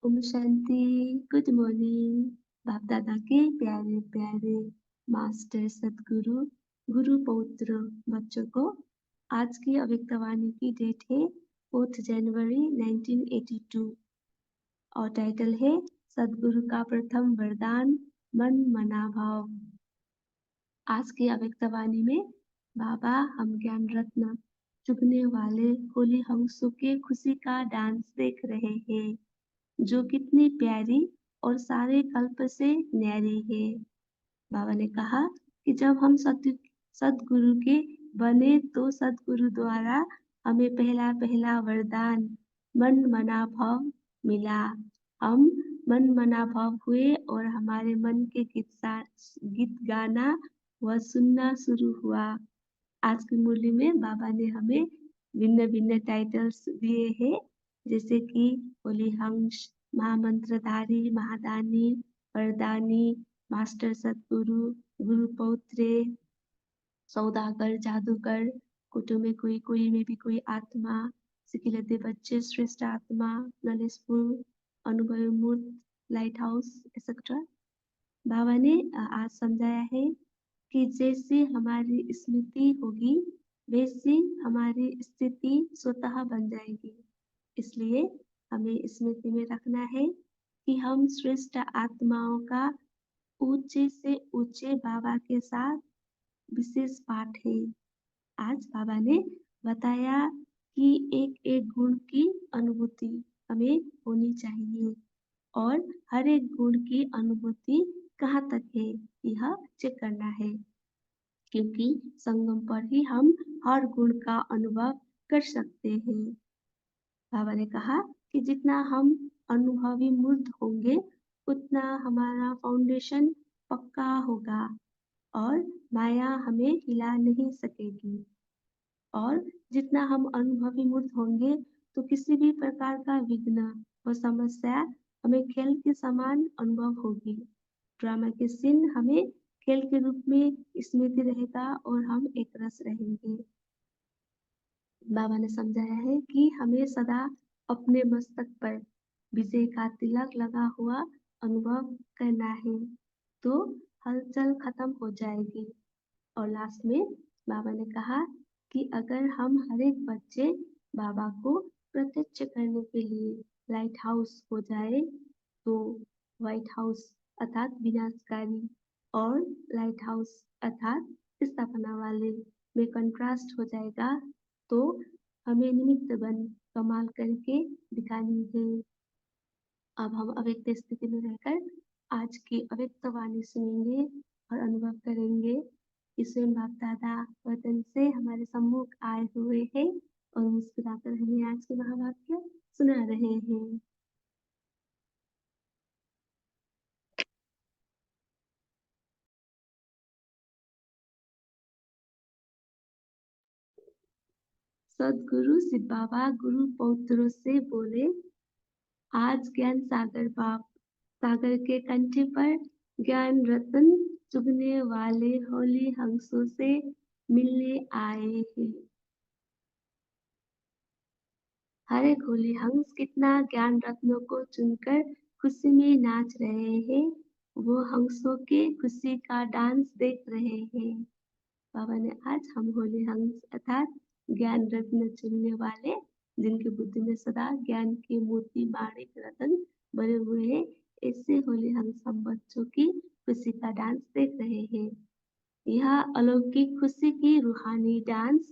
ओम शांति। Good morning. बाप दादा के प्यारे प्यारे मास्टर सदगुरु गुरु पौत्र बच्चों को आज की अव्यक्तवाणी की डेट है 4 जनवरी 1982 और टाइटल है सदगुरु का प्रथम वरदान मन मना भाव। आज की अव्यक्तवाणी में बाबा हम ज्ञान रत्न चुगने वाले होली हंसों के खुशी का डांस देख रहे हैं जो कितनी प्यारी और सारे कल्प से न्यारी है। बाबा ने कहा कि जब हम सदगुरु के बने तो सदगुरु द्वारा हमें पहला पहला वरदान मन मना भाव मिला। हम मन मना भाव हुए और हमारे मन के गीत गाना व सुनना शुरू हुआ। आज की मुरली में बाबा ने हमें भिन्न भिन्न टाइटल्स दिए हैं जैसे कि होली हंस, महामंत्रधारी, महादानी, वरदानी, मास्टर सदगुरु, गुरु पौत्रे, सौदागर, जादूगर, कुटुंब में कोई में भी कोई आत्मा, सिखिलते बच्चे, श्रेष्ठ आत्मा, नॉलेजफुल, अनुभवी मूर्त, लाइट हाउस एक्सेट्रा। बाबा ने आज समझाया है कि जैसी हमारी स्मृति होगी वैसी हमारी स्थिति स्वतः बन जाएगी। इसलिए हमें स्मृति में रखना है कि हम श्रेष्ठ आत्माओं का ऊंचे से ऊंचे बाबा के साथ विशेष पाठ है। आज बाबा ने बताया कि एक एक गुण की अनुभूति हमें होनी चाहिए और हर एक गुण की अनुभूति कहाँ तक है यह चेक करना है, क्योंकि संगम पर ही हम हर गुण का अनुभव कर सकते हैं। बाबा ने कहा कि जितना हम अनुभवी मूर्त होंगे उतना हमारा फाउंडेशन पक्का होगा और माया हमें हिला नहीं सकेगी। और जितना हम अनुभवी मूर्त होंगे तो किसी भी प्रकार का विघ्न व समस्या हमें खेल के समान अनुभव होगी। ड्रामा के सीन हमें खेल के रूप में स्मृति रहेगा और हम एक रस रहेंगे। बाबा ने समझाया है कि हमें सदा अपने मस्तक पर विजय का तिलक लगा हुआ अनुभव करना है तो हलचल खत्म हो जाएगी। और लास्ट में बाबा ने कहा कि अगर हम हर एक बच्चे बाबा को प्रत्यक्ष करने के लिए लाइट हाउस हो जाए तो व्हाइट हाउस अर्थात विनाशकारी और लाइट हाउस अर्थात स्थापना वाले में कंट्रास्ट हो जाएगा। तो हमें निमित्त बन कमाल करके दिखानी है। अब हम अव्यक्त स्थिति में रहकर आज की अव्यक्त वाणी सुनेंगे और अनुभव करेंगे कि स्वयं बाप दादा वतन से हमारे सम्मुख आए हुए हैं और मुस्कुराकर हमें आज के महावाक्य सुना रहे हैं। सदगुरु शिव बाबा गुरु पौत्रों से बोले, आज ज्ञान सागर बाप सागर के कंठे पर ज्ञान रतन चुगने वाले होली हंसों से मिलने आए हैं। हर एक होली हंस कितना ज्ञान रत्नों को चुनकर खुशी में नाच रहे हैं। वो हंसों के खुशी का डांस देख रहे हैं। बाबा ने आज हम होली हंस अर्थात ज्ञान रत्न चुनने वाले जिनकी बुद्धि में सदा ज्ञान के मोती माणिक रतन बने हुए हैं ऐसे होली हंस हम बच्चों की खुशी का डांस देख रहे हैं। यह अलौकिक खुशी की रूहानी डांस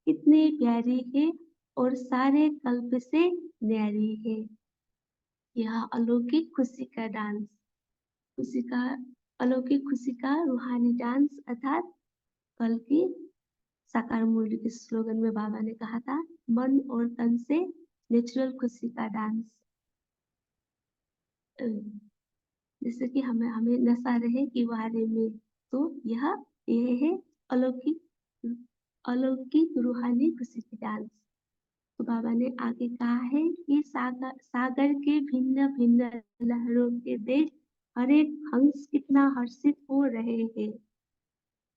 कितनी प्यारी है और सारे कल्प से न्यारी है। यह अलौकिक खुशी का डांस अलौकिक खुशी का रूहानी डांस अर्थात कल की साकार मूल्य के स्लोगन में बाबा ने कहा था मन और तन से नेचुरल खुशी का डांस। जैसे कि हमें हमें नशा रहे कि वारे में, तो यह है अलौकिक अलौकिक रूहानी खुशी की डांस। तो बाबा ने आगे कहा है कि सागर के भिन्न भिन्न लहरों के देख हर एक हंस कितना हर्षित हो रहे हैं।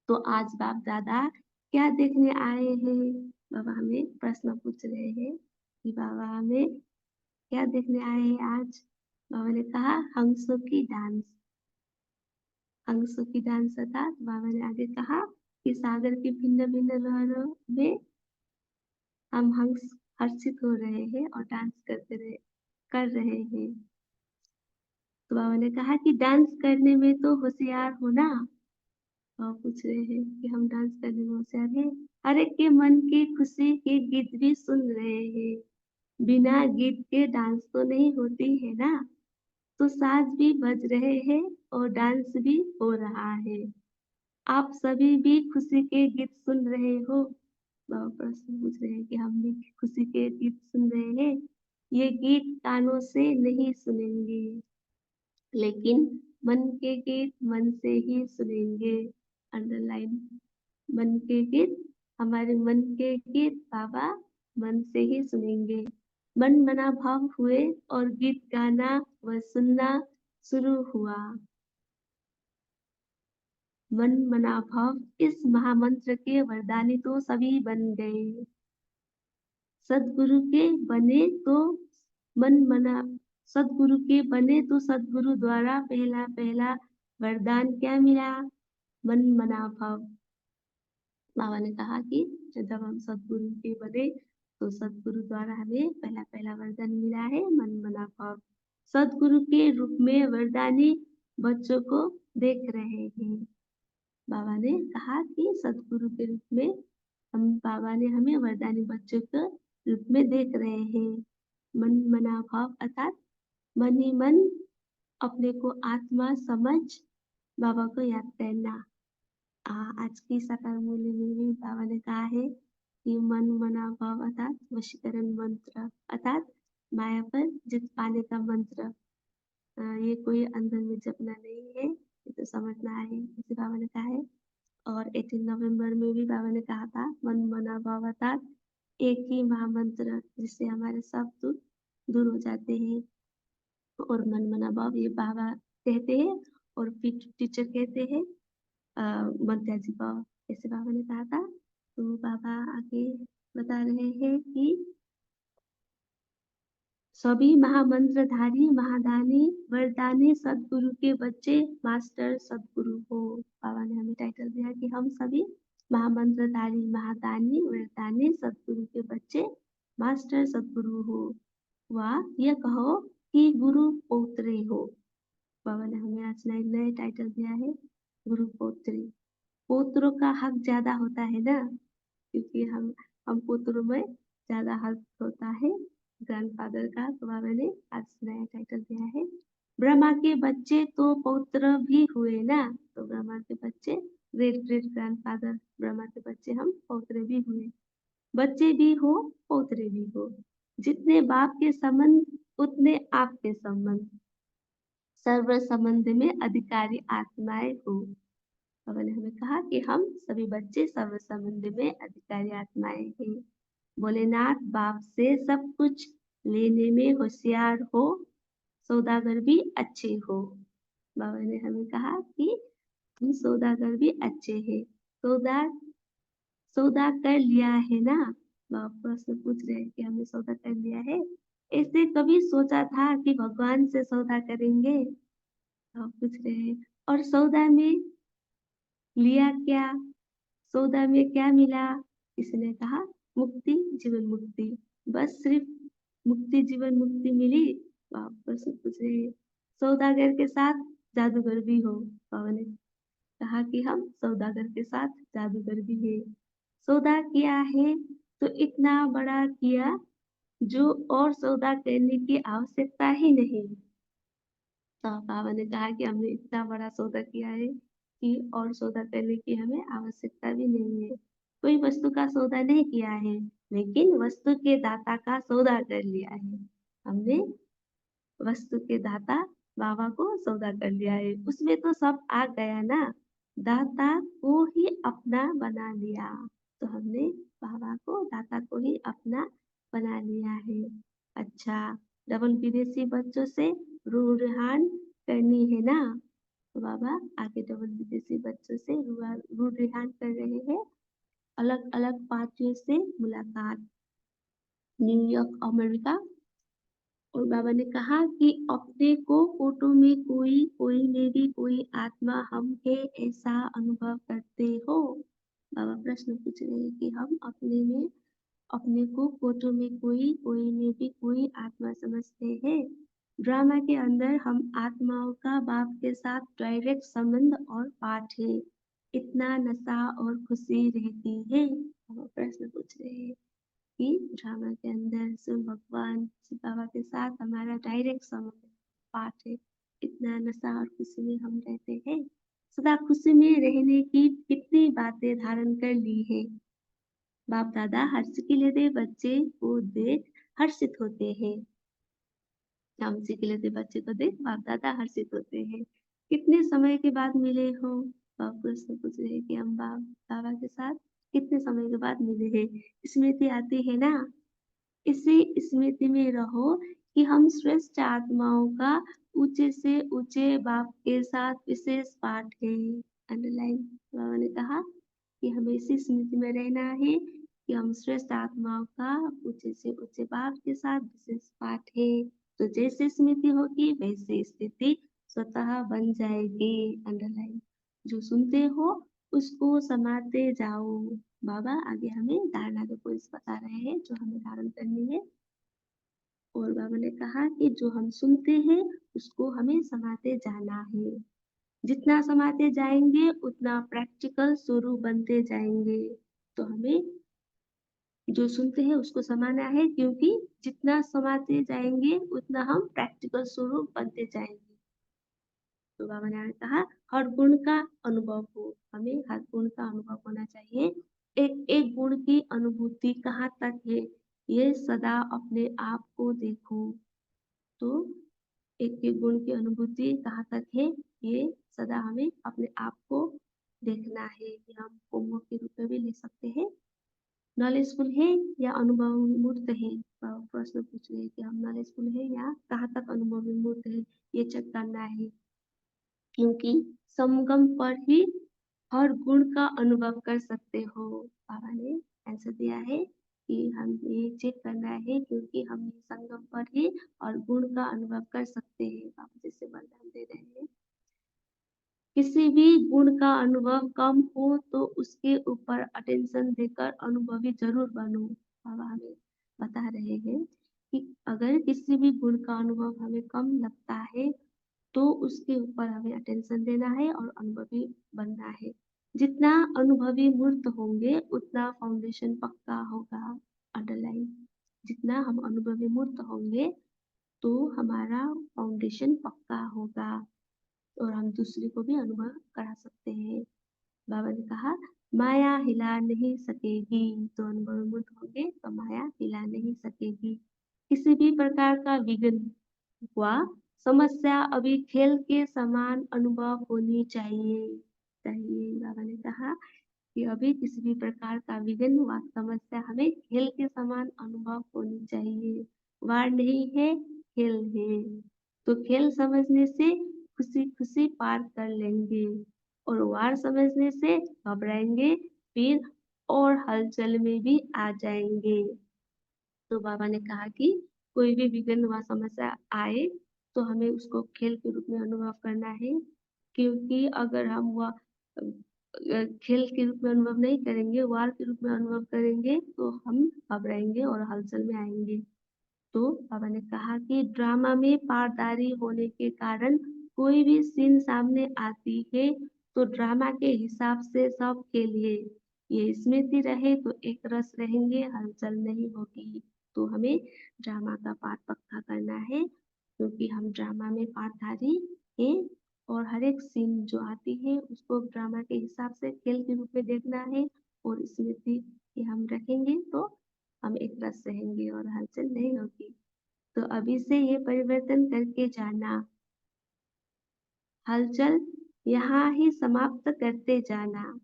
तो आज बाप दादा क्या देखने आए हैं? बाबा हमें प्रश्न पूछ रहे हैं कि बाबा हमें क्या देखने आए हैं आज? बाबा ने कहा हंसों की डांस, हंसों की डांस अर्थात बाबा ने आगे कहा कि सागर की भिन्न भिन्न लहरों में हम हंस हर्षित हो रहे हैं और डांस कर रहे हैं। तो बाबा ने कहा कि डांस करने में तो होशियार हो ना। और पूछ रहे हैं कि हम डांस करने में होशियार हैं। हर एक के मन की खुशी के गीत भी सुन रहे हैं। बिना गीत के डांस तो नहीं होती है ना। तो साज भी बज रहे हैं और डांस भी हो रहा है। आप सभी भी खुशी के गीत सुन रहे हो। बाबा प्रश्न पूछ रहे हैं कि हम भी खुशी के गीत सुन रहे हैं। ये गीत कानों से नहीं सुनेंगे, लेकिन मन के गीत मन से ही सुनेंगे। अंडरलाइन, मन के गीत, हमारे मन के गीत बाबा मन से ही सुनेंगे। मन मना भाव हुए और गीत गाना व सुनना शुरू हुआ। मन मना भाव इस महामंत्र के वरदानी तो सभी बन गए। सदगुरु के बने तो मन मना सदगुरु के बने तो सदगुरु द्वारा पहला पहला वरदान क्या मिला? मन मना भाव। बाबा ने कहा कि जब हम सदगुरु के बने तो सदगुरु द्वारा हमें पहला पहला वरदान मिला है मन मना भाव। सदगुरु के रूप में वरदानी बच्चों को देख रहे हैं। बाबा ने कहा कि सदगुरु के रूप में बाबा ने हमें वरदानी बच्चों के रूप में देख रहे हैं। मन मना भाव अर्थात मन ही मन अपने को आत्मा समझ बाबा को याद करना। आज की साकार मूल्य में भी बाबा ने कहा है कि मन मना भाव अर्थात वशीकरण मंत्र अर्थात माया पर जीत पाने का मंत्र। ये कोई अंदर में जपना नहीं है, ये तो समझना है, इसे बाबा ने कहा है। और 18 नवंबर में भी बाबा ने कहा था मन मना भाव अर्थात एक ही महामंत्र जिससे हमारे सब दुख दूर हो जाते हैं। और मन मना भाव ये बाबा कहते हैं और टीचर कहते हैं मध्याजी भाव, ऐसे बाबा ने कहा था। तो बाबा आगे बता रहे हैं कि सभी महामंत्रधारी महादानी वरदानी सदगुरु के बच्चे मास्टर सदगुरु हो। बाबा ने हमें टाइटल दिया कि हम सभी महामंत्रधारी महादानी वरदानी सदगुरु के बच्चे मास्टर सदगुरु हो। वाह, यह कहो कि गुरु पौत्रे हो। बाबा ने हमें आज नए टाइटल दिया है गुरु पौत्रे। पोत्रों का हक ज्यादा होता है ना, क्योंकि हम पुत्रों में ज्यादा हक होता है ग्रैंडफादर का। तो बाबा ने आज नया टाइटल दिया है ब्रह्मा के बच्चे तो पौत्र भी हुए ना। तो ब्रह्मा के बच्चे ग्रेट ग्रेट ग्रैंडफादर ब्रह्मा के बच्चे हम पौत्र भी हुए। बच्चे भी हो पौत्रे भी हो, जितने बाप के संबंध उतने आपके संबंध, सर्व संबंध में अधिकारी आत्माएं हो। बाबा ने हमें कहा कि हम सभी बच्चे सर्व संबंध में अधिकारी आत्माएं हैं। भोलेनाथ बाप से सब कुछ लेने में होशियार हो, सौदागर भी अच्छे हो। बाबा ने हमें कहा कि हम सौदागर भी अच्छे हैं। सौदा सौदा कर लिया है ना। बाबा प्रश्न पूछ रहे हैं कि हमने सौदा कर लिया है। ऐसे कभी सोचा था कि भगवान से सौदा करेंगे? बाबा पूछ रहे हैं और सौदा में लिया क्या? सौदा में क्या मिला? इसने कहा मुक्ति, जीवन मुक्ति। बस सिर्फ मुक्ति जीवन मुक्ति मिली? वापस पूछ रहे सौदागर के साथ जादूगर भी हो। बाबा ने कहा कि हम सौदागर के साथ जादूगर भी है। सौदा किया है तो इतना बड़ा किया जो और सौदा करने की आवश्यकता ही नहीं। तो बाबा ने कहा कि हमने इतना बड़ा सौदा किया है कि और सौदा करने की हमें आवश्यकता भी नहीं है। कोई वस्तु का सौदा नहीं किया है, लेकिन वस्तु के दाता का सौदा कर लिया है। हमने वस्तु के दाता बाबा को सौदा कर लिया है। उसमें तो सब आ गया ना, दाता को ही अपना बना लिया। तो हमने बाबा को दाता को ही अपना बना लिया है। अच्छा, डबल विदेशी बच्चों से रूढ़ान करनी है ना। तो बाबा आगे डबल विदेशी बच्चों से रूढ़ान कर रहे हैं। अलग अलग पार्टियों से मुलाकात, न्यूयॉर्क अमेरिका, और बाबा ने कहा कि अपने को फोटो में कोई मेरी कोई आत्मा हम है ऐसा अनुभव करते हो। बाबा प्रश्न पूछ रहे हैं कि हम अपने को फोटो में कोई में भी कोई आत्मा समझते हैं। ड्रामा के अंदर हम आत्माओं का बाप के साथ डायरेक्ट संबंध और पाठ है। इतना नशा और खुशी रहती है। बाबा प्रश्न पूछ रहे हैं कि ड्रामा के अंदर शिव भगवान शिव बाबा के साथ हमारा डायरेक्ट संबंध पाठ है। इतना नशा और खुशी में हम रहते हैं। सदा खुशी में रहने की कितनी बातें धारण कर ली है। बाप दादा हर्ष के लिए बच्चे को देख हर्षित होते हैं। हंसी के लिए बच्चे को देख बाप दादा हर्षित होते हैं। कितने समय के बाद मिले हो। बाप प्रश्न पूछ रहे हैं कि हम बाबा के साथ कितने समय के बाद मिले हैं। स्मृति आती है ना। इसी स्मृति में रहो कि हम श्रेष्ठ आत्माओं का ऊंचे से ऊंचे बाप के साथ विशेष पाठ है। अंडरलाइन। बाबा ने कहा कि हमें इसी स्मृति में रहना है कि हम श्रेष्ठ आत्माओं का ऊंचे से ऊंचे बाप के साथ विशेष पाठ है। तो जैसे स्मृति होगी वैसे स्थिति स्वतः बन जाएगी। अंडरलाइन। जो सुनते हो उसको समाते जाओ। बाबा आगे हमें धारणा के पॉइंट्स बता रहे हैं जो हमें धारण करनी है। और बाबा ने कहा कि जो हम सुनते हैं उसको हमें समाते जाना है। जितना समाते जाएंगे उतना प्रैक्टिकल स्वरूप बनते जाएंगे। तो हमें जो सुनते हैं उसको समाना है, क्योंकि जितना समाते जाएंगे उतना हम प्रैक्टिकल स्वरूप बनते जाएंगे। तो बाबा ने कहा हर गुण का अनुभव हो। हमें हर गुण का अनुभव होना चाहिए। एक एक गुण की अनुभूति कहाँ तक है ये सदा अपने आप को देखो। तो एक एक गुण की अनुभूति कहाँ तक है ये सदा हमें अपने आप को देखना है कि हम होमवर्क के रूप में भी ले सकते हैं। नॉलेजफुल है या अनुभव मूर्त है। प्रश्न पूछ रहे हैं कि हम नॉलेजफुल है या कहाँ तक अनुभव मूर्त है ये चेक करना है। क्योंकि संगम पर ही हर गुण का अनुभव कर सकते हो। बाबा ने आंसर दिया है कि हम ये चेक करना है क्योंकि हम संगम पर ही और गुण का अनुभव कर सकते हैं। बाबा जैसे वरदान दे रहे हैं। किसी भी गुण का अनुभव कम हो तो उसके ऊपर अटेंशन देकर अनुभवी जरूर बनो। बाबा हमें बता रहे हैं कि अगर किसी भी गुण का अनुभव हमें कम लगता है तो उसके ऊपर हमें अटेंशन देना है और अनुभवी बनना है। जितना अनुभवी मूर्त होंगे उतना फाउंडेशन पक्का होगा। अंडरलाइन। जितना हम अनुभवी मूर्त होंगे तो हमारा फाउंडेशन पक्का होगा और हम दूसरे को भी अनुभव करा सकते हैं। बाबा ने कहा माया हिला नहीं सकेगी। तो अनुभवी मूर्त होंगे तो माया हिला नहीं सकेगी। किसी भी प्रकार का विघ्न हुआ समस्या अभी खेल के समान अनुभव होनी चाहिए। बाबा ने कहा कि अभी किसी भी प्रकार का विघ्न व समस्या हमें खेल के समान अनुभव होनी चाहिए। वार नहीं है खेल है। तो खेल समझने से खुशी खुशी पार कर लेंगे और वार समझने से घबराएंगे फिर और हलचल में भी आ जाएंगे। तो बाबा ने कहा कि कोई भी विघ्न व समस्या आए तो हमें उसको खेल के रूप में अनुभव करना है। क्योंकि अगर हम वह खेल के रूप में अनुभव नहीं करेंगे वार के रूप में अनुभव करेंगे तो हम घबराएंगे और हलचल में आएंगे। तो बाबा ने कहा कि ड्रामा में पारदारी होने के कारण कोई भी सीन सामने आती है तो ड्रामा के हिसाब से सब खेलिए। ये स्मृति रहे तो एक रस रहेंगे हलचल नहीं होगी। तो हमें ड्रामा का पाठ पक्का करना है क्योंकि हम ड्रामा में पाठधारी हैं और हर एक सीन जो आती है उसको ड्रामा के हिसाब से खेल के रूप में देखना है और स्मृति कि हम रखेंगे तो हम एक रस रहेंगे और हलचल नहीं होगी। तो अभी से ये परिवर्तन करके जाना। हलचल यहाँ ही समाप्त करते जाना।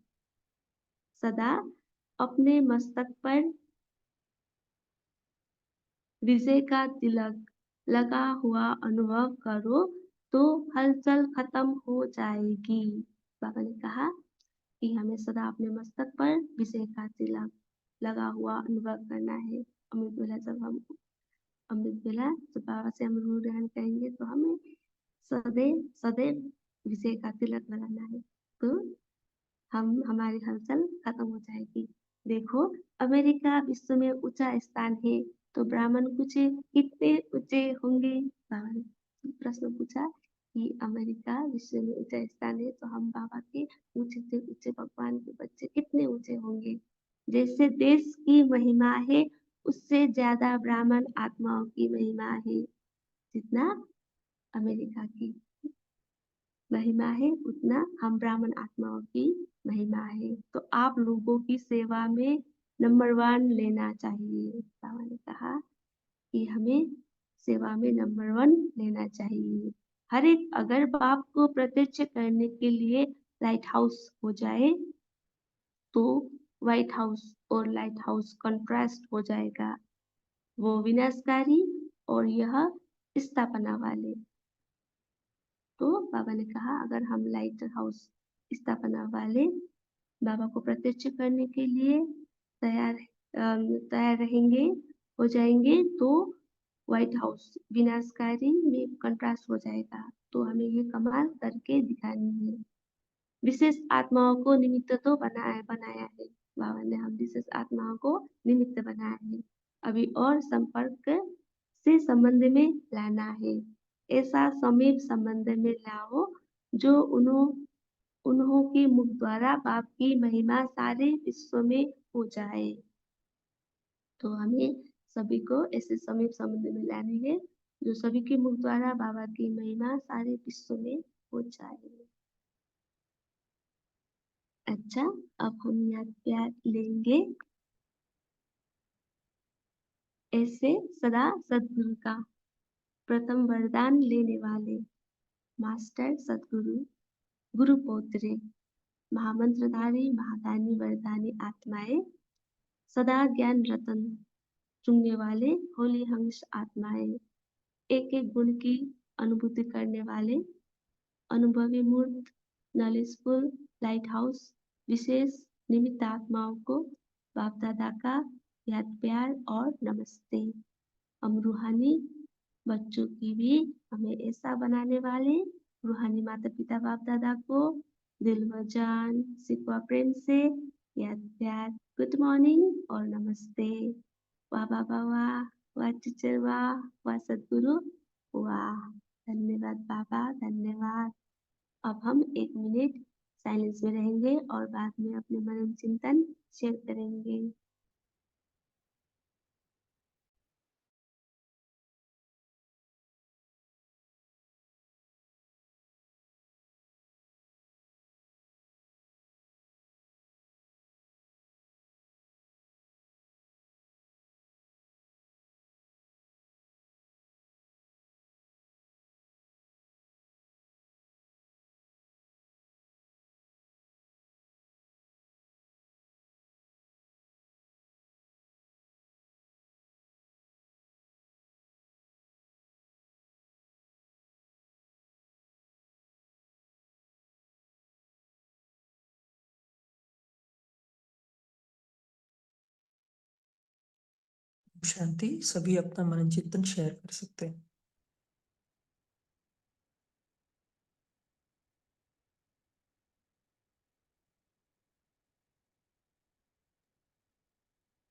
सदा अपने मस्तक पर विजय का तिलक लगा हुआ अनुभव करो तो हलचल खत्म हो जाएगी। बाबा ने कहा कि हमें सदा अपने मस्तक पर विजय का तिलक लगा हुआ अनुभव करना है। अमृत वेला जब हम अमृत वेला जब बाबा से हम रूह ग्रहण करेंगे तो हमें सदैव सदैव विजय का तिलक लगाना है, तो हमारी हलचल खत्म हो जाएगी। देखो, अमेरिका विश्व में ऊंचा स्थान है, तो ब्राह्मण कुछ कितने ऊंचे होंगे? बाबा ने प्रश्न पूछा कि अमेरिका विश्व में ऊंचा स्थान है, तो हम बाबा के ऊंचे से ऊंचे भगवान के बच्चे कितने ऊंचे होंगे? जैसे देश की महिमा है, उससे ज्यादा ब्राह्मण आत्माओं की महिमा है। जितना अमेरिका की महिमा है, उतना हम ब्राह्मण आत्माओं की महिमा है। तो आप लोगों की सेवा में नंबर वन लेना चाहिए। बाबा ने कहा कि हमें सेवा में नंबर वन लेना चाहिए। हर एक अगर बाप को प्रत्यक्ष करने के लिए लाइट हाउस हो जाए, तो व्हाइट हाउस और लाइट हाउस कंट्रास्ट हो जाएगा। वो विनाशकारी और यह स्थापना वाले। तो बाबा ने कहा अगर हम लाइट हाउस स्थापना वाले बाबा को प्रत्यक्ष करने के लिए तैयार तैयार रहेंगे, हो जाएंगे, तो व्हाइट हाउस विनाशकारी में कंट्रास्ट हो जाएगा। तो हमें ये कमाल करके दिखानी है। विशेष आत्माओं को निमित्त तो बनाया है बाबा ने, हम विशेष आत्माओं को निमित्त बनाया है। अभी और संपर्क से संबंध में लाना है। ऐसा समीप संबंध में लाओ जो उन्हों के मुख द्वारा बाप की महिमा सारे विश्व में हो जाए। तो हमें सभी को ऐसे समीप संबंध में लानी है जो सभी के मुख द्वारा बाबा की महिमा सारे विश्व में हो जाए। अच्छा, अब हम याद प्यार लेंगे। ऐसे सदा सदगुरु का प्रथम वरदान लेने वाले मास्टर सदगुरु गुरु पौत्रे महामंत्रधारी महादानी वरदानी आत्माएं, सदा ज्ञान रतन चुनने वाले होली हंस आत्माएं, एक एक गुण की अनुभूति करने वाले अनुभवी मूर्त नॉलेजफुल लाइट हाउस विशेष निमित्त आत्माओं को बाप दादा का याद प्यार और नमस्ते। हम रूहानी बच्चों की भी हमें ऐसा बनाने वाले रूहानी माता पिता बाप दादा को दिल व जान सिकवा प्रेम से याद प्यार गुड मॉर्निंग और नमस्ते। वाह बाबा वाह, वाह टीचर वाह, वाह सदगुरु वाह। धन्यवाद बाबा, धन्यवाद। अब हम 1 मिनट साइलेंस में रहेंगे और बाद में अपने मनन चिंतन शेयर करेंगे। शांति। सभी अपना मन चिंतन शेयर कर सकते हैं।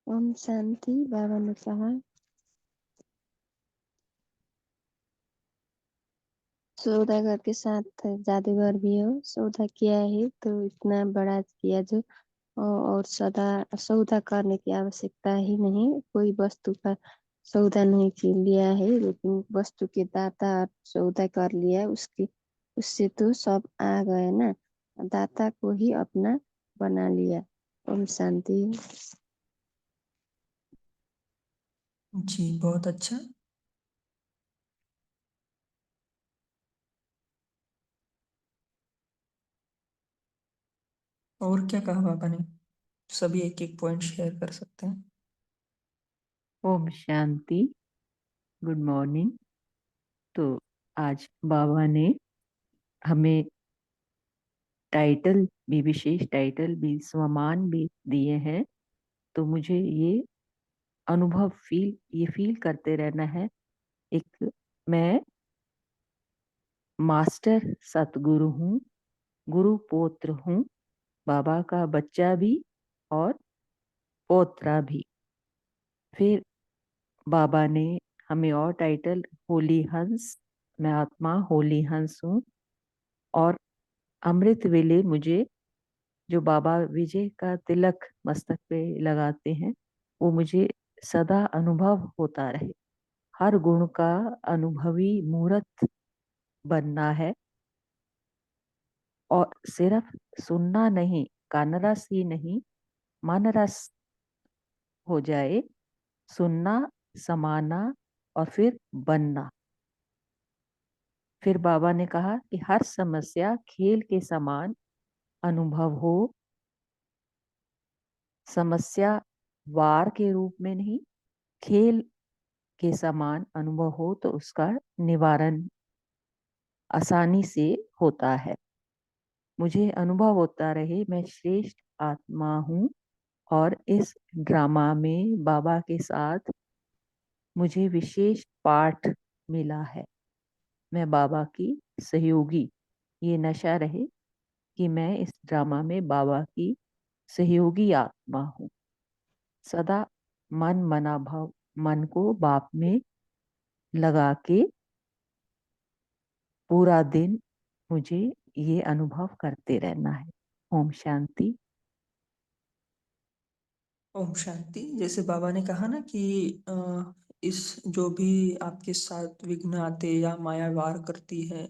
ओम शांति। बाबा ने कहा सौदागर के साथ जादूगर भी हो, सौदा किया है तो इतना बड़ा किया जो और सदा सौदा करने की आवश्यकता ही नहीं। कोई वस्तु का सौदा नहीं लिया है, लेकिन वस्तु के दाता सौदा कर लिया, उसके उससे तो सब आ गए ना। दाता को ही अपना बना लिया। ओम शांति। जी बहुत अच्छा। और क्या कहा बाबा ने? सभी एक एक पॉइंट शेयर कर सकते हैं। ओम शांति। Good morning. तो आज बाबा ने हमें टाइटल भी, विशेष टाइटल भी, सम्मान भी दिए हैं। तो मुझे ये अनुभव ये फील करते रहना है, एक मैं मास्टर सतगुरु हूँ, गुरु पोत्र हूँ, बाबा का बच्चा भी और पोत्रा भी। फिर बाबा ने हमें और टाइटल होली हंस, मैं आत्मा होली हंस हूँ, और अमृत वेले मुझे जो बाबा विजय का तिलक मस्तक पे लगाते हैं वो मुझे सदा अनुभव होता रहे। हर गुण का अनुभवी मूर्त बनना है, और सिर्फ सुनना नहीं, कानरस ही नहीं, मन रस हो जाए, सुनना, समाना और फिर बनना। फिर बाबा ने कहा कि हर समस्या खेल के समान अनुभव हो, समस्या वार के रूप में नहीं, खेल के समान अनुभव हो तो उसका निवारण आसानी से होता है। मुझे अनुभव होता रहे मैं श्रेष्ठ आत्मा हूँ, और इस ड्रामा में बाबा के साथ मुझे विशेष पाठ मिला है। मैं बाबा की सहयोगी, ये नशा रहे कि मैं इस ड्रामा में बाबा की सहयोगी आत्मा हूँ। सदा मन को बाप में लगा के पूरा दिन मुझे ये अनुभव करते रहना है। ओम शांति। ओम शांति। जैसे बाबा ने कहा ना कि इस जो भी आपके साथ विघ्न आते या माया वार करती है,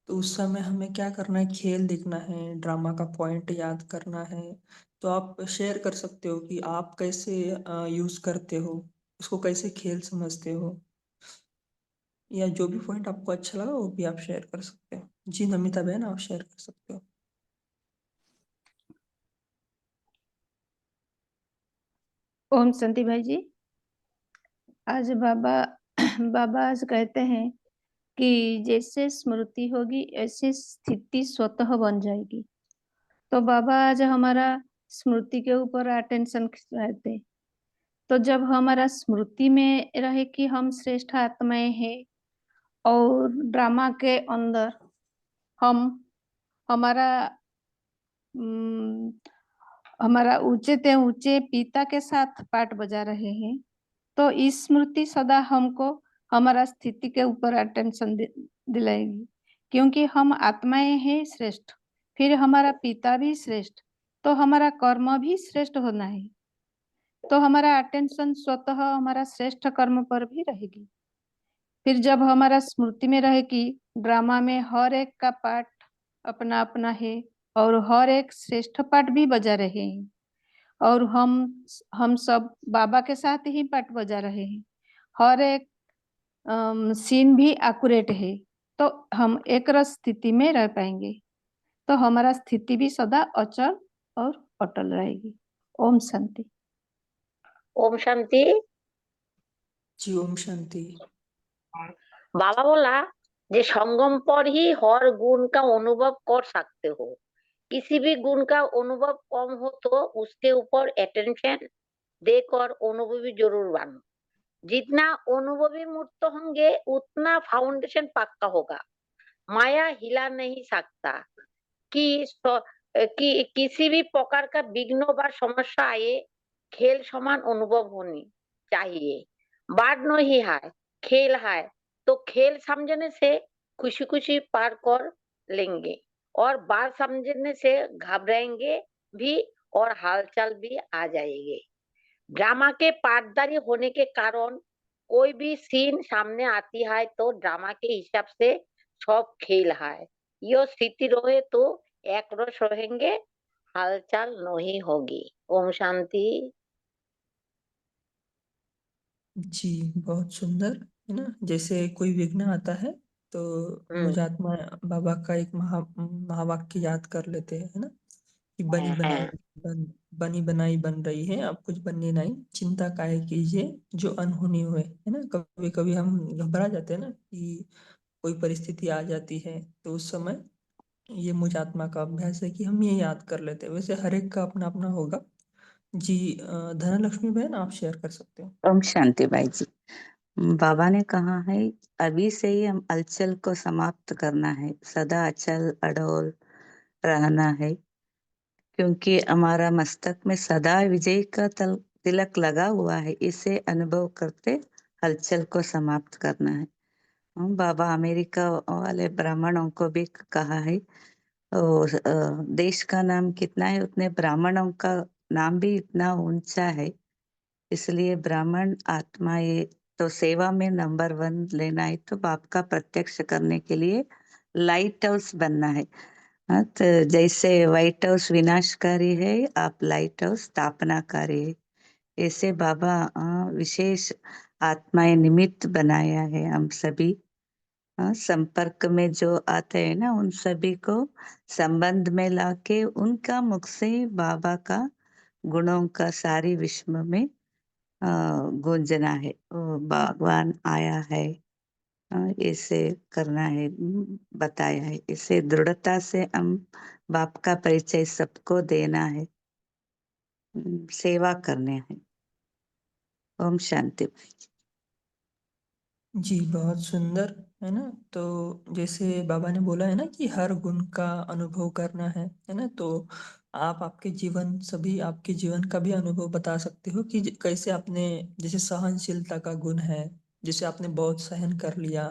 तो उस समय हमें क्या करना है, खेल देखना है, ड्रामा का पॉइंट याद करना है। तो आप शेयर कर सकते हो कि आप कैसे यूज करते हो, उसको कैसे खेल समझते हो, या जो भी पॉइंट आपको अच्छा लगा वो भी आप शेयर कर सकते हो। जी नमिता बहन, आप शेयर कर सकते हो। ओम शांति भाई जी। आज बाबा बाबा आज कहते हैं कि जैसे स्मृति होगी ऐसी स्थिति स्वतः बन जाएगी। तो बाबा आज हमारा स्मृति के ऊपर अटेंशन रहते। तो जब हमारा स्मृति में रहे कि हम श्रेष्ठ आत्माएं हैं, और ड्रामा के अंदर हम हमारा हमारा ऊंचे ते ऊंचे पिता के साथ पाठ बजा रहे हैं, तो इस स्मृति सदा हमको हमारा स्थिति के ऊपर अटेंशन दिलाएगी, क्योंकि हम आत्माएं हैं श्रेष्ठ, फिर हमारा पिता भी श्रेष्ठ, तो हमारा कर्म भी श्रेष्ठ होना है। तो हमारा अटेंशन स्वतः हमारा श्रेष्ठ कर्म पर भी रहेगी। फिर जब हमारा स्मृति में रहे कि ड्रामा में हर एक का पाठ अपना अपना है, और हर एक श्रेष्ठ पाठ भी बजा रहे हैं, और हम सब बाबा के साथ ही पाठ बजा रहे हैं, हर एक सीन भी एक्यूरेट है, तो हम एक रस स्थिति में रह पाएंगे। तो हमारा स्थिति भी सदा अचल और अटल रहेगी। ओम शांति। ओम शांति। जी ओम शांति। बाबा बोला जे संगम पर ही हर गुण का अनुभव कर सकते हो। किसी भी गुण का अनुभव कम हो तो उसके ऊपर अटेंशन देकर अनुभवी जरूर बनो। जितना अनुभवी मूर्त होंगे उतना फाउंडेशन पक्का होगा। माया हिला नहीं सकता कि किसी भी प्रकार का विघ्न व समस्या आए, खेल समान अनुभव होनी चाहिए। बाढ़ नहीं है, खेल है, तो खेल समझने से खुशी खुशी पार कर लेंगे, और बाढ़ समझने से घबराएंगे भी और हालचाल भी आ जाएंगे। ड्रामा के पाठदारी होने के कारण कोई भी सीन सामने आती है तो ड्रामा के हिसाब से सब खेल है। यो स्थिति रहे तो एक रस रहेंगे, हालचाल नहीं होगी। ओम शांति। जी बहुत सुंदर है ना। जैसे कोई विघ्न आता है तो मुझात्मा बाबा का एक महावाक्य याद कर लेते हैं, है ना, कि बनी बनाई बन रही है, अब कुछ बनने नहीं, चिंता काहे कीजिए जो अनहोनी हुए, है ना। कभी कभी हम घबरा जाते हैं ना कि कोई परिस्थिति आ जाती है, तो उस समय ये मुझात्मा का अभ्यास है कि हम ये याद कर लेते हैं। वैसे हर एक का अपना अपना होगा। जी धनलक्ष्मी बहन आप शेयर कर सकते हो। ओम शांति भाई जी। बाबा ने कहा है अभी से ही हम अलचल को समाप्त करना है, सदा अचल अडोल रहना है, क्योंकि हमारा मस्तक में सदा विजय का तिलक लगा हुआ है। इसे अनुभव करते हलचल को समाप्त करना है। बाबा अमेरिका वाले ब्राह्मणों को भी कहा है, और देश का नाम कितना है उतने ब्राह्मणों का नाम भी इतना ऊंचा है। इसलिए ब्राह्मण आत्मा ये तो सेवा में नंबर 1 लेना है, तो बाप का प्रत्यक्ष करने के लिए लाइट हाउस बनना है। हाँ, तो जैसे व्हाइट हाउस विनाशकारी है, आप लाइट हाउस स्थापनाकारी है। ऐसे बाबा विशेष आत्माएं निमित्त बनाया है हम सभी। संपर्क में जो आते हैं ना, उन सभी को संबंध में लाके उनका मुख से बाबा का गुणों का सारी विश्व में गूंजना है। वो भगवान आया है, इसे करना है, बताया है। इसे दृढ़ता से हम बाप का परिचय सबको देना है, सेवा करने है। ओम शांति। जी बहुत सुंदर है ना। तो जैसे बाबा ने बोला है ना कि हर गुण का अनुभव करना है ना। तो आप आपके जीवन सभी आपके जीवन का भी अनुभव बता सकते हो कि कैसे आपने, जैसे सहनशीलता का गुण है, जैसे आपने बहुत सहन कर लिया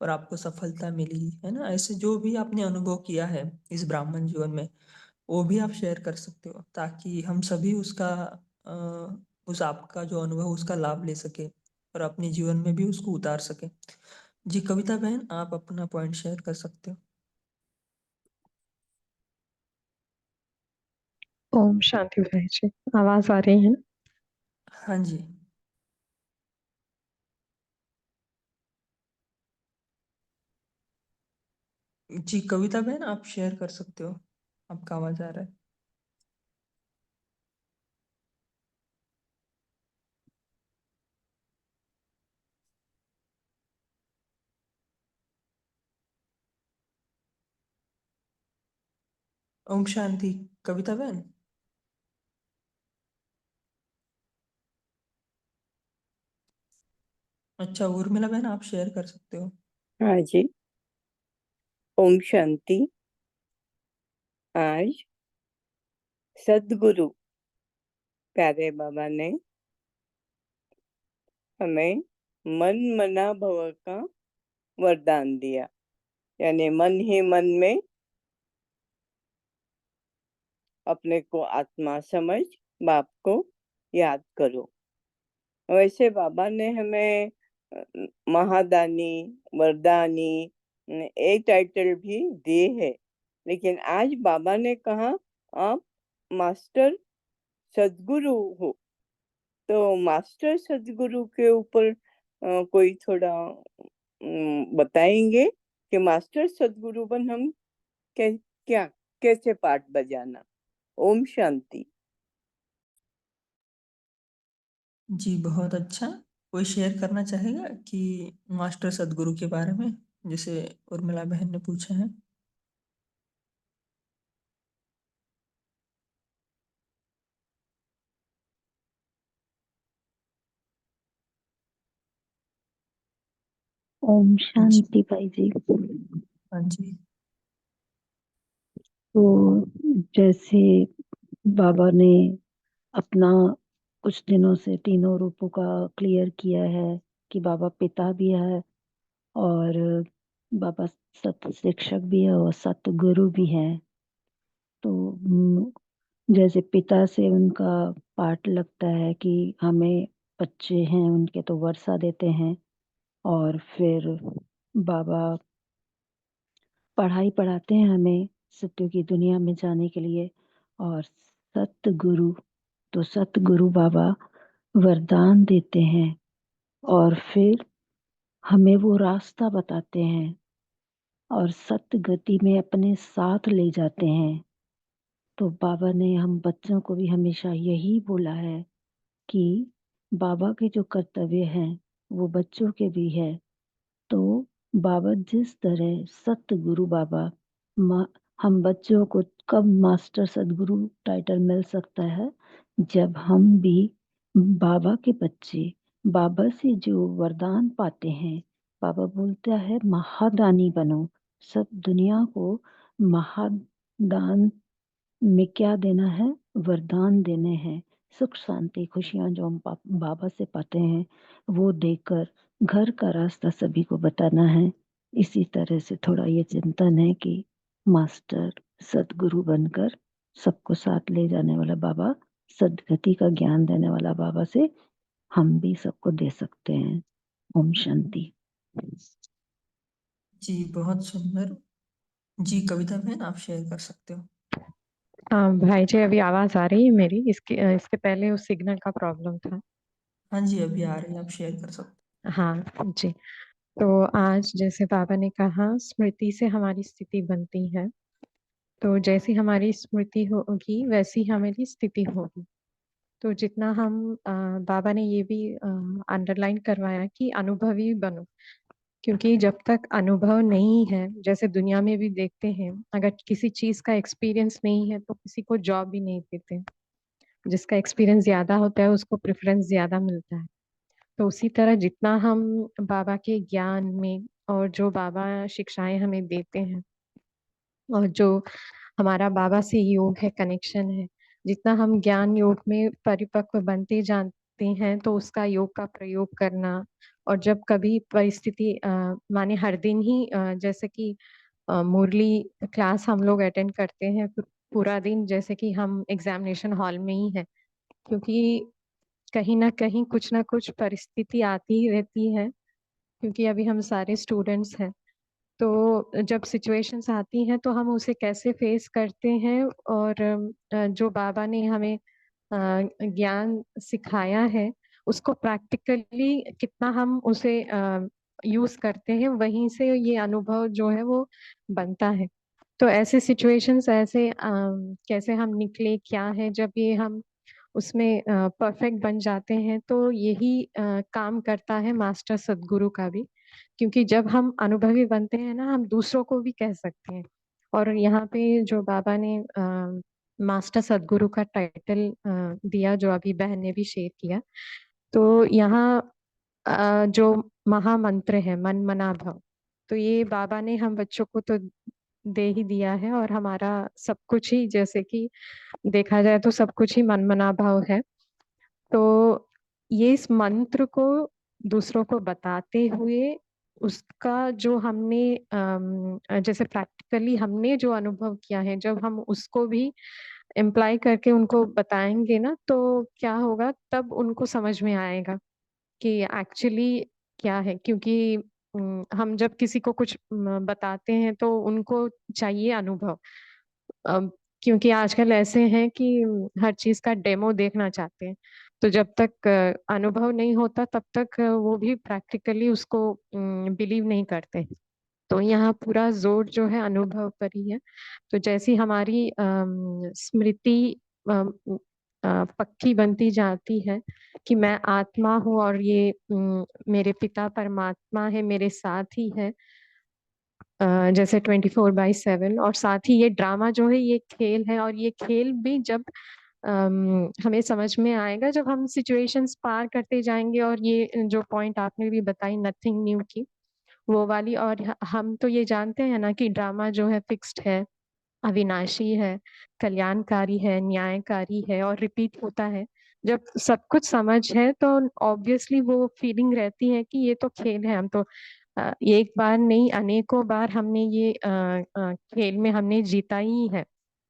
और आपको सफलता मिली है ना। ऐसे जो भी आपने अनुभव किया है इस ब्राह्मण जीवन में, वो भी आप शेयर कर सकते हो, ताकि हम सभी उसका उस आपका जो अनुभव उसका लाभ ले सके और अपने जीवन में भी उसको उतार सके। जी कविता बहन आप अपना पॉइंट शेयर कर सकते हो। ओम शांति भाई जी, आवाज आ रही है ना? हाँ जी। जी कविता बहन आप शेयर कर सकते हो, आपका आवाज आ रहा है। ओम शांति कविता बहन। अच्छा उर्मिला बहन आप शेयर कर सकते हो। हाँ जी। ओम शांति। आज सद्गुरु प्यारे बाबा ने हमें मन मना भव का वरदान दिया, यानी मन ही मन में अपने को आत्मा समझ बाप को याद करो। वैसे बाबा ने हमें महादानी वरदानी एक टाइटल भी दिए है, लेकिन आज बाबा ने कहा आप मास्टर सद्गुरु हो। तो मास्टर सद्गुरु के ऊपर कोई थोड़ा बताएंगे कि मास्टर सद्गुरु बन हम क्या कैसे पाठ बजाना। ओम शांति। जी बहुत अच्छा। कोई शेयर करना चाहेगा कि मास्टर सदगुरु के बारे में, जैसे उर्मिला बहन ने पूछा है। ओम जी शांति भाई जी। हाँ जी। तो जैसे बाबा ने अपना कुछ दिनों से तीनों रूपों का क्लियर किया है कि बाबा पिता भी है और बाबा सत शिक्षक भी है और सत गुरु भी है। तो जैसे पिता से उनका पाठ लगता है कि हमें बच्चे हैं उनके तो वर्षा देते हैं, और फिर बाबा पढ़ाई पढ़ाते हैं हमें सत्य की दुनिया में जाने के लिए। और सतगुरु, तो सतगुरु बाबा वरदान देते हैं और फिर हमें वो रास्ता बताते हैं और सत्य गति में अपने साथ ले जाते हैं। तो बाबा ने हम बच्चों को भी हमेशा यही बोला है कि बाबा के जो कर्तव्य हैं वो बच्चों के भी है। तो बाबा जिस तरह सतगुरु बाबा हम बच्चों को कब मास्टर सदगुरु टाइटल मिल सकता है, जब हम भी बाबा के बच्चे बाबा से जो वरदान पाते हैं। बाबा बोलता है महादानी बनो, सब दुनिया को महादान में क्या देना है, वरदान देने हैं। सुख शांति खुशियां जो हम बाबा से पाते हैं वो देकर घर का रास्ता सभी को बताना है। इसी तरह से थोड़ा ये चिंतन है कि मास्टर सदगुरु बनकर सबको साथ ले जाने वाला बाबा, सदगति का ज्ञान देने वाला बाबा से हम भी सबको दे सकते हैं। ओम शांति। जी बहुत सुंदर। जी कविता बहन आप शेयर कर सकते हो। हाँ भाई जी, अभी आवाज आ रही है मेरी? इसके पहले उस सिग्नल का प्रॉब्लम था। हाँ जी अभी आ रही है, आप शेयर कर सकते हाँ जी। तो आज जैसे बाबा ने कहा स्मृति से हमारी स्थिति बनती है, तो जैसी हमारी स्मृति होगी वैसी हमारी स्थिति होगी। तो जितना हम बाबा ने ये भी अंडरलाइन करवाया कि अनुभवी बनो, क्योंकि जब तक अनुभव नहीं है, जैसे दुनिया में भी देखते हैं, अगर किसी चीज का एक्सपीरियंस नहीं है तो किसी को जॉब भी नहीं देते। जिसका एक्सपीरियंस ज्यादा होता है उसको प्रेफरेंस ज्यादा मिलता है। तो उसी तरह जितना हम बाबा के ज्ञान में और जो बाबा शिक्षाएं हमें देते हैं और जो हमारा बाबा से योग है, कनेक्शन है, जितना हम ज्ञान योग में परिपक्व बनते जाते हैं तो उसका योग का प्रयोग करना। और जब कभी परिस्थिति माने हर दिन ही जैसे कि मुरली क्लास हम लोग अटेंड करते हैं पूरा दिन, जैसे कि हम एग्जामिनेशन हॉल में ही है, क्योंकि कहीं ना कहीं कुछ ना कुछ परिस्थिति आती ही रहती है, क्योंकि अभी हम सारे स्टूडेंट्स हैं। तो जब सिचुएशंस आती हैं तो हम उसे कैसे फेस करते हैं, और जो बाबा ने हमें ज्ञान सिखाया है उसको प्रैक्टिकली कितना हम उसे यूज करते हैं, वहीं से ये अनुभव जो है वो बनता है। तो ऐसे सिचुएशंस ऐसे कैसे हम निकले क्या है, जब ये हम उसमें परफेक्ट बन जाते हैं, तो यही काम करता है मास्टर सदगुरु का भी। क्योंकि जब हम अनुभवी बनते हैं ना, हम दूसरों को भी कह सकते हैं। और यहाँ पे जो बाबा ने मास्टर सदगुरु का टाइटल दिया, जो अभी बहन ने भी शेयर किया, तो यहाँ जो महामंत्र है मन मना भव, तो ये बाबा ने हम बच्चों को तो दे ही दिया है। और हमारा सब कुछ ही, जैसे कि देखा जाए तो सब कुछ ही मन मना भाव है। तो ये इस मंत्र को दूसरों को बताते हुए उसका जो हमने जैसे प्रैक्टिकली हमने जो अनुभव किया है, जब हम उसको भी इम्प्लाई करके उनको बताएंगे ना, तो क्या होगा, तब उनको समझ में आएगा कि एक्चुअली क्या है। क्योंकि हम जब किसी को कुछ बताते हैं तो उनको चाहिए अनुभव। अब क्योंकि आजकल ऐसे हैं कि हर चीज का डेमो देखना चाहते हैं, तो जब तक अनुभव नहीं होता तब तक वो भी प्रैक्टिकली उसको बिलीव नहीं करते। तो यहाँ पूरा जोर जो है अनुभव पर ही है। तो जैसी हमारी स्मृति पक्की बनती जाती है कि मैं आत्मा हूँ और ये मेरे पिता परमात्मा है, मेरे साथ ही है, जैसे 24/7। और साथ ही ये ड्रामा जो है ये खेल है, और ये खेल भी जब हमें समझ में आएगा जब हम सिचुएशंस पार करते जाएंगे। और ये जो पॉइंट आपने भी बताई नथिंग न्यू की, वो वाली। और हम तो ये जानते हैं ना कि ड्रामा जो है फिक्स्ड है, अविनाशी है, कल्याणकारी है, न्यायकारी है और रिपीट होता है। जब सब कुछ समझ है तो ऑब्वियसली वो फीलिंग रहती है कि ये तो खेल है, हम तो एक बार नहीं अनेकों बार हमने ये खेल में हमने जीता ही है।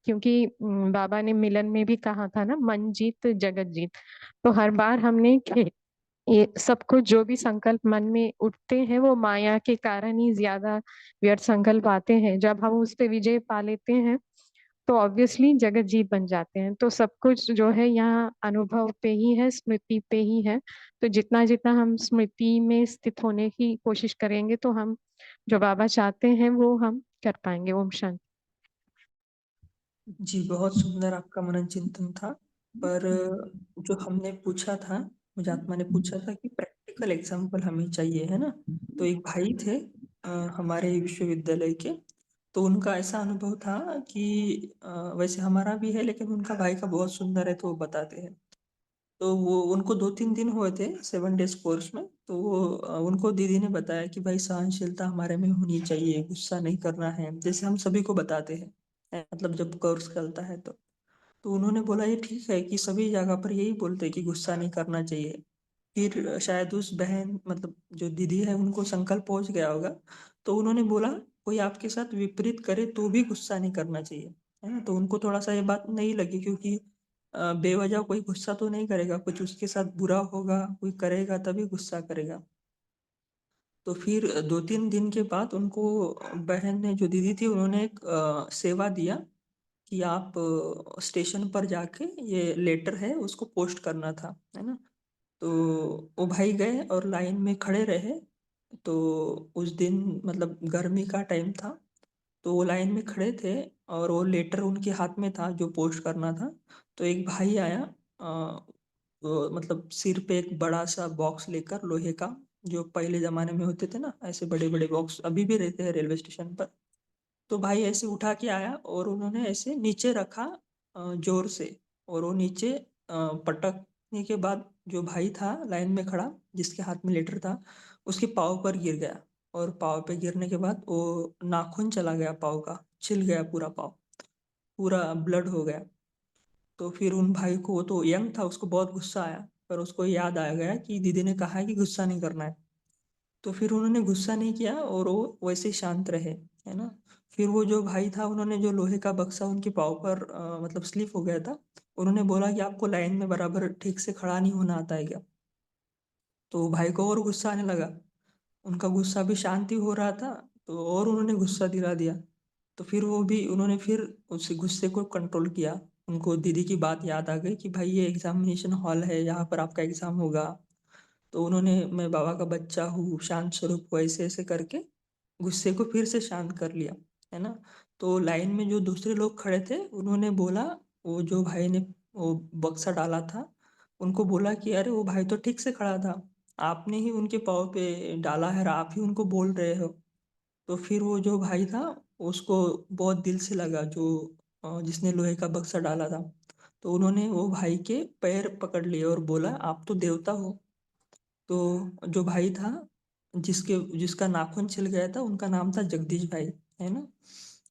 क्योंकि बाबा ने मिलन में भी कहा था ना, मन जीत जगत जीत। तो हर बार हमने ये सब कुछ जो भी संकल्प मन में उठते हैं वो माया के कारण ही ज्यादा व्यर्थ संकल्प आते हैं। जब हम उस पे विजय पा लेते हैं तो ऑब्वियसली जगत जीत बन जाते हैं। तो सब कुछ जो है यहाँ अनुभव पे ही है, स्मृति पे ही है। तो जितना जितना हम स्मृति में स्थित होने की कोशिश करेंगे तो हम जो बाबा चाहते हैं वो हम कर पाएंगे। ओम शांति। जी बहुत सुंदर आपका मनन चिंतन था। पर जो हमने पूछा था, मुझे आत्मा ने पूछा था कि प्रैक्टिकल एग्जाम्पल हमें चाहिए, है ना। तो एक भाई थे हमारे विश्वविद्यालय के, तो उनका ऐसा अनुभव था कि वैसे हमारा भी है लेकिन उनका भाई का बहुत सुंदर है तो वो बताते हैं। तो वो उनको 2-3 दिन हुए थे 7 डेज़ कोर्स में, तो वो उनको दीदी ने बताया कि भाई सहनशीलता हमारे में होनी चाहिए, गुस्सा नहीं करना है, जैसे हम सभी को बताते हैं, मतलब जब कोर्स चलता है तो। तो उन्होंने बोला ये ठीक है कि सभी जगह पर यही बोलते हैं कि गुस्सा नहीं करना चाहिए। फिर शायद उस बहन मतलब जो दीदी है उनको संकल्प पहुँच गया होगा, तो उन्होंने बोला कोई आपके साथ विपरीत करे तो भी गुस्सा नहीं करना चाहिए, है ना? तो उनको थोड़ा-सा ये बात नहीं लगी क्योंकि बेवजह कोई गुस्सा तो नहीं करेगा, कुछ उसके साथ बुरा होगा, कोई करेगा तभी गुस्सा करेगा। तो फिर 2-3 दिन के बाद उनको बहन ने जो दीदी थी उन्होंने एक सेवा दिया कि आप स्टेशन पर जाके ये लेटर है उसको पोस्ट करना था, है ना? तो वो भाई गए और लाइन में खड़े रहे, तो उस दिन मतलब गर्मी का टाइम था, तो वो लाइन में खड़े थे और वो लेटर उनके हाथ में था जो पोस्ट करना था। तो एक भाई आया वो मतलब सिर पे एक बड़ा-सा बॉक्स लेकर लोहे का, जो पहले ज़माने में होते थे ना, ऐसे बड़े-बड़े बॉक्स अभी भी रहते हैं रेलवे स्टेशन पर। तो भाई ऐसे उठा के आया और उन्होंने ऐसे नीचे रखा ज़ोर से, और वो नीचे पटकने के बाद जो भाई था लाइन में खड़ा, जिसके हाथ में लेटर था, उसके पाँव पर गिर गया, और पाँव पे गिरने के बाद वो नाखून चला गया पाँव का, छिल गया पूरा पाँव, पूरा ब्लड हो गया। तो फिर उन भाई को, वो तो यंग था, उसको बहुत गुस्सा आया, पर उसको याद आ गया कि दीदी ने कहा है कि गुस्सा नहीं करना है। तो फिर उन्होंने गुस्सा नहीं किया और वो वैसे ही शांत रहे, है ना? फिर वो जो भाई था उन्होंने जो लोहे का बक्सा उनके पाँव पर मतलब स्लिप हो गया था, उन्होंने बोला कि आपको लाइन में बराबर ठीक से खड़ा नहीं होना आता है क्या? तो भाई को और गुस्सा आने लगा, उनका गुस्सा भी शांति हो रहा था, तो और उन्होंने गुस्सा दिला दिया। तो फिर वो भी उन्होंने फिर उस गुस्से को कंट्रोल किया। उनको दीदी की बात याद आ गई कि भाई ये एग्ज़ामिनेशन हॉल है, यहाँ पर आपका एग्ज़ाम होगा। तो उन्होंने मैं बाबा का बच्चा हूँ, शांत स्वरूप को ऐसे-ऐसे करके गुस्से को फिर से शांत कर लिया, है ना? तो लाइन में जो दूसरे लोग खड़े थे, उन्होंने बोला, वो जो भाई ने वो बक्सा डाला था, उनको बोला कि अरे वो भाई तो ठीक से खड़ा था, आपने ही उनके पाँव पे डाला है और आप ही उनको बोल रहे हो। तो फिर वो जो भाई था, उसको बहुत दिल से लगा जो जिसने लोहे का बक्सा डाला था। तो उन्होंने वो भाई के पैर पकड़ लिए और बोला, आप तो देवता हो। तो जो भाई था, जिसका नाखून छिल गया था, उनका नाम था जगदीश भाई, है ना?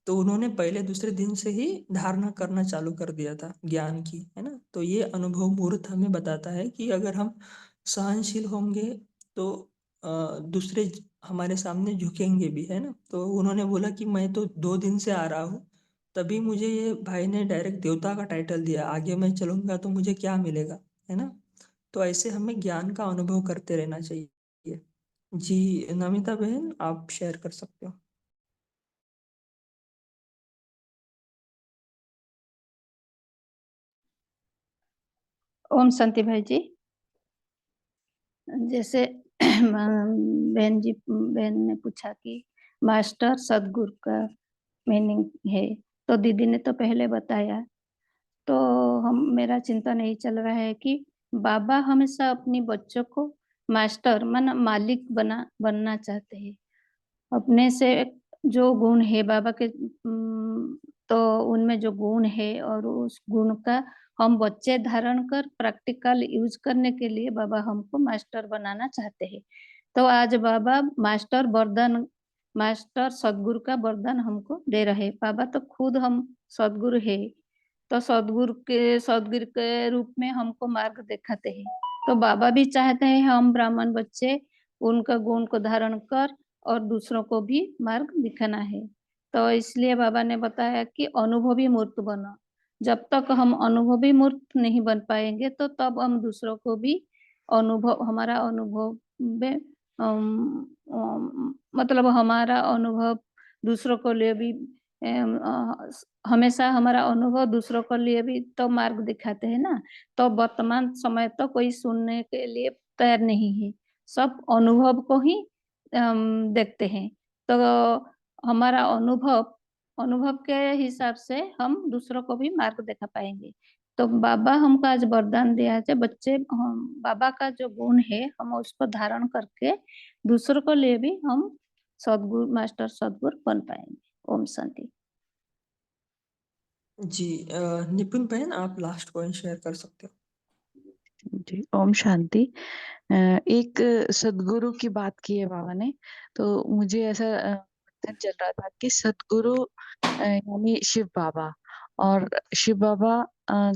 तो उन्होंने पहले दूसरे दिन से ही धारणा करना चालू कर दिया था ज्ञान की, है ना? तो ये अनुभव मूर्त हमें बताता है कि अगर हम सहनशील होंगे तो दूसरे हमारे सामने झुकेंगे भी, है ना? तो उन्होंने बोला कि मैं तो 2 दिन से आ रहा हूँ, तभी मुझे ये भाई ने डायरेक्ट देवता का टाइटल दिया, आगे मैं चलूँगा तो मुझे क्या मिलेगा, है ना? तो ऐसे हमें ज्ञान का अनुभव करते रहना चाहिए। जी, नमिता बहन आप शेयर कर सकते हो। ओम शांति भाई जी। जैसे बहन ने पूछा कि मास्टर सदगुरु का मीनिंग है, तो दीदी ने तो पहले बताया। तो हम मेरा चिंता नहीं चल रहा है कि बाबा हमेशा अपनी बच्चों को मास्टर मालिक बनना चाहते हैं। अपने से जो गुण है बाबा के तो उनमें जो गुण है और उस गुण का हम बच्चे धारण कर प्रैक्टिकल यूज करने के लिए बाबा हमको मास्टर बनाना चाहते हैं। तो आज बाबा मास्टर सदगुरु का वरदान हमको दे रहे हैं। बाबा तो खुद हम सदगुरु है, तो सदगुरु के रूप में हमको मार्ग दिखाते हैं। तो बाबा भी चाहते हैं हम ब्राह्मण बच्चे उनका गुण को धारण कर और दूसरों को भी मार्ग दिखाना है। तो इसलिए बाबा ने बताया कि अनुभवी मूर्त बनो। जब तक हम अनुभवी मूर्त नहीं बन पाएंगे तो तब हम दूसरों को भी हमारा अनुभव में मतलब हमारा अनुभव दूसरों को लिए भी हमेशा हमारा अनुभव दूसरों के लिए भी तो मार्ग दिखाते हैं ना। तो वर्तमान समय तो कोई सुनने के लिए तैयार नहीं है, सब अनुभव को ही देखते हैं। तो हमारा अनुभव के हिसाब से हम दूसरों को भी मार्ग दिखा पाएंगे। तो बाबा हमको आज वरदान दिया है बच्चे, बाबा का जो गुण है हम उसको धारण करके दूसरों को लिए भी हम मास्टर सदगुरु बन पाएंगे। ओम शांति। जी निपुण बहन, आप लास्ट पॉइंट शेयर कर सकते हो। जी, ओम शांति। एक सदगुरु की बात की है बाबा ने, तो मुझे ऐसा मंथन चल रहा था कि सदगुरु यानी शिव बाबा, और शिव बाबा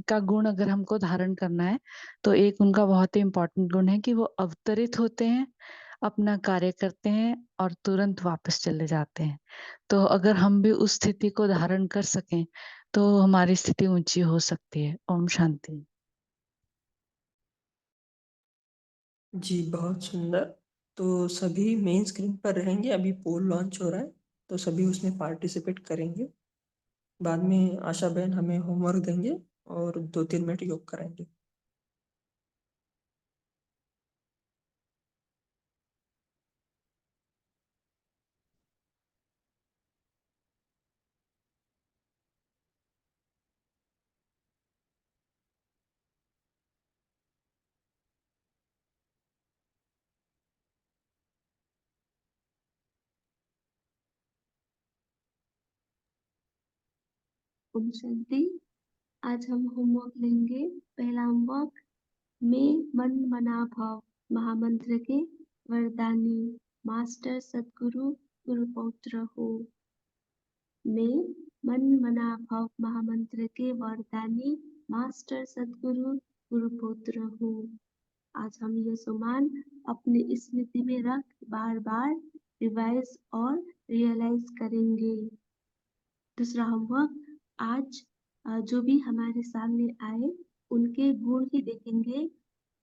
का गुण अगर हमको धारण करना है तो एक उनका बहुत ही इम्पोर्टेंट गुण है कि वो अवतरित होते हैं, अपना कार्य करते हैं और तुरंत वापस चले जाते हैं। तो अगर हम भी उस स्थिति को धारण कर सकें तो हमारी स्थिति ऊंची हो सकती है। ओम शांति। जी बहुत सुंदर। तो सभी मेन स्क्रीन पर रहेंगे, अभी पोल लॉन्च हो रहा है तो सभी उसमें पार्टिसिपेट करेंगे। बाद में आशा बहन हमें होमवर्क देंगे और 2-3 मिनट योग कराएंगे। ओम शांति। आज हम होमवर्क लेंगे। पहला होमवर्क, मैं मन मना भाव महामंत्र के वरदानी मास्टर सदगुरु गुरु पौत्र हो। मैं मन मना भाव महामंत्र के वरदानी मास्टर सदगुरु गुरु पौत्र हूँ। आज हम ये सम्मान अपनी स्मृति में रख बार बार रिवाइज और रियलाइज करेंगे। दूसरा होमवर्क, आज जो भी हमारे सामने आए उनके गुण ही देखेंगे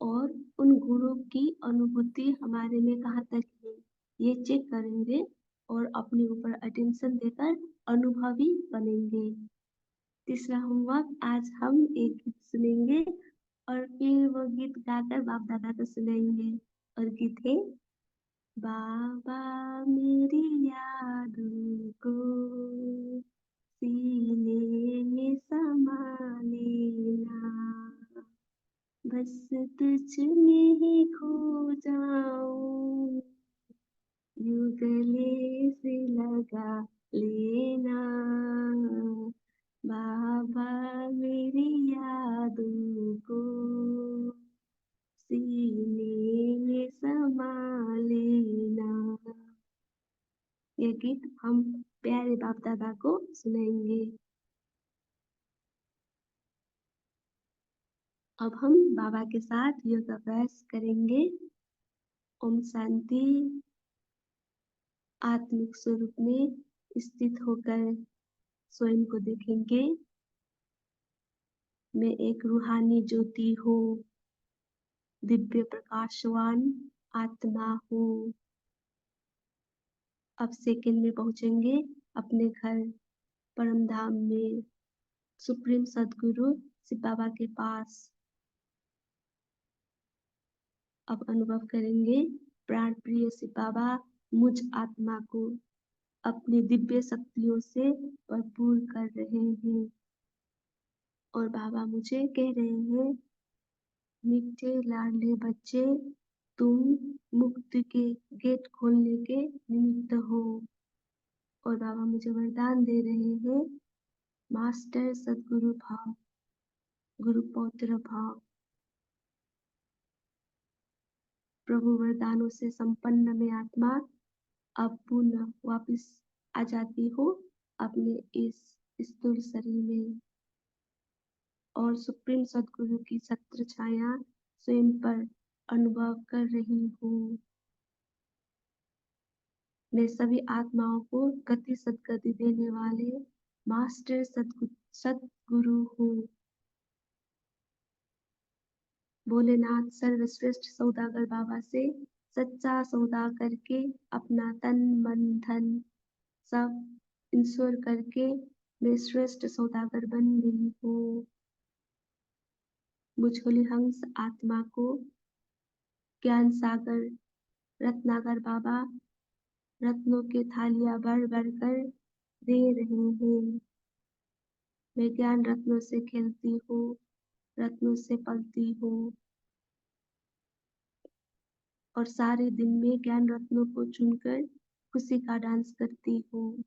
और उन गुणों की अनुभूति हमारे में कहाँ तक है ये चेक करेंगे और अपने ऊपर अटेंशन देकर अनुभवी बनेंगे। तीसरा होमवर्क, आज हम एक गीत सुनेंगे और फिर वो गीत गाकर बाप दादा को सुनाएंगे। और गीत है, बाबा मेरी यादों को सीने में समा लेना, बस तुझ में ही खो जाऊं, यूं गले से लगा लेना, बाबा मेरी यादों को सीने में समा लेना। ये गीत हम प्यारे बाप दादा को सुनाएंगे। अब हम बाबा के साथ योगाभ्यास करेंगे। ओम शांति। आत्मिक स्वरूप में स्थित होकर स्वयं को देखेंगे। मैं एक रूहानी ज्योति हूँ, दिव्य प्रकाशवान आत्मा हूँ। अब सेकंड में पहुंचेंगे अपने घर परम धाम में, सुप्रीम सदगुरु शिव बाबा के पास। अब अनुभव करेंगे प्राण प्रिय शिव बाबा मुझ आत्मा को अपनी दिव्य शक्तियों से भरपूर कर रहे हैं और बाबा मुझे कह रहे हैं, मीठे लाडले बच्चे, तुम मुक्ति के गेट खोलने के निमित्त हो। और बाबा मुझे वरदान दे रहे हैं, मास्टर सदगुरु भाव, गुरु पौत्र भाव। प्रभु वरदानों से संपन्न में आत्मा अब पुनः वापस आ जाती हो अपने इस स्थूल शरीर में और सुप्रीम सदगुरु की छत्र छाया स्वयं पर अनुभव कर रही हूँ। मैं सभी आत्माओं को गति सदगति देने वाले मास्टर सदगुरु हूँ। भोलेनाथ सर्वश्रेष्ठ सौदागर बाबा से सच्चा सौदा करके अपना तन मन धन सब इंश्योर करके मैं श्रेष्ठ सौदागर बन गई हूँ। मुझ होली हंस आत्मा को ज्ञान सागर रत्नाकर बाबा रत्नों के थालियां भर भर कर दे रहे हैं। मैं ज्ञान रत्नों से खेलती हूँ, रत्नों से पलती हूँ और सारे दिन में ज्ञान रत्नों को चुनकर खुशी का डांस करती हूँ।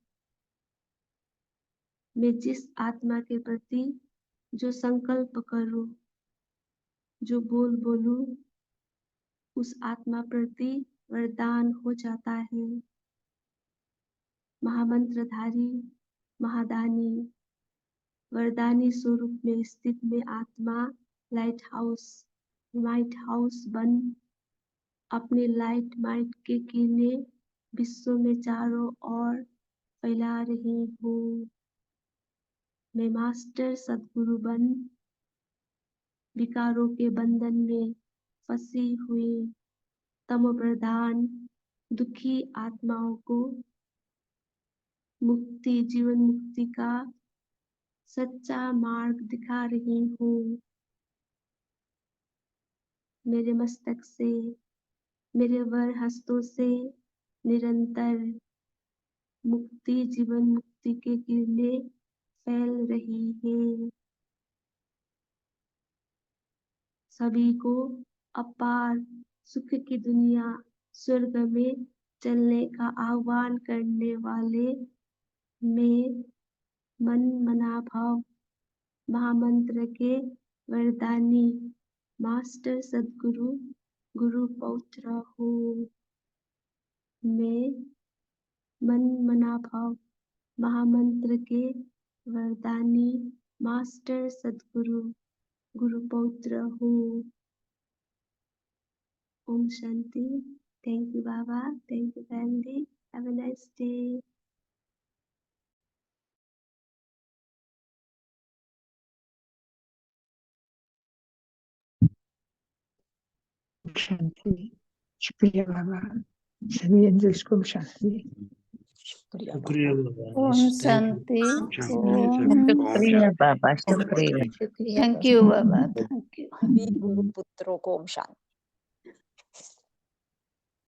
मैं जिस आत्मा के प्रति जो संकल्प करूं, जो बोल बोलूं, उस आत्मा प्रति वरदान हो जाता है। महामंत्रधारी, महादानी, वरदानी स्वरूप में स्थित में आत्मा लाइट हाउस बन अपने लाइट माइट के किरणें विश्व में चारों ओर फैला रही हूँ। मैं मास्टर सदगुरु बन विकारों के बंधन में फंसी हुई तमो प्रधान दुखी आत्माओं को मुक्ति, जीवन मुक्ति का सच्चा मार्ग दिखा रही हूँ। मेरे मस्तक से, मेरे वर हस्तों से निरंतर मुक्ति, जीवन मुक्ति के किरणें फैल रही है। सभी को अपार सुख की दुनिया स्वर्ग में चलने का आह्वान करने वाले मैं मन मना भाव महामंत्र के वरदानी मास्टर सदगुरु गुरु पौत्र हूँ। मैं मन मना भाव महामंत्र के वरदानी मास्टर सदगुरु गुरु पौत्र हूँ। ओम शांति। थैंक यू बाबा, thank you family, have a nice day. शांति। शुक्रिया बाबा, सभी एंजल्स को शांति। शुक्रिया शुक्रिया बाबा। बाबा, ओम थैंक यू। शांति। शांति। ओम शुक्रिया बाबा, शुक्रिया। शुक्रिया थैंक बाबा। यू बाबा, थैंक यू। सभी गुरु पुत्रों को ओम शांति।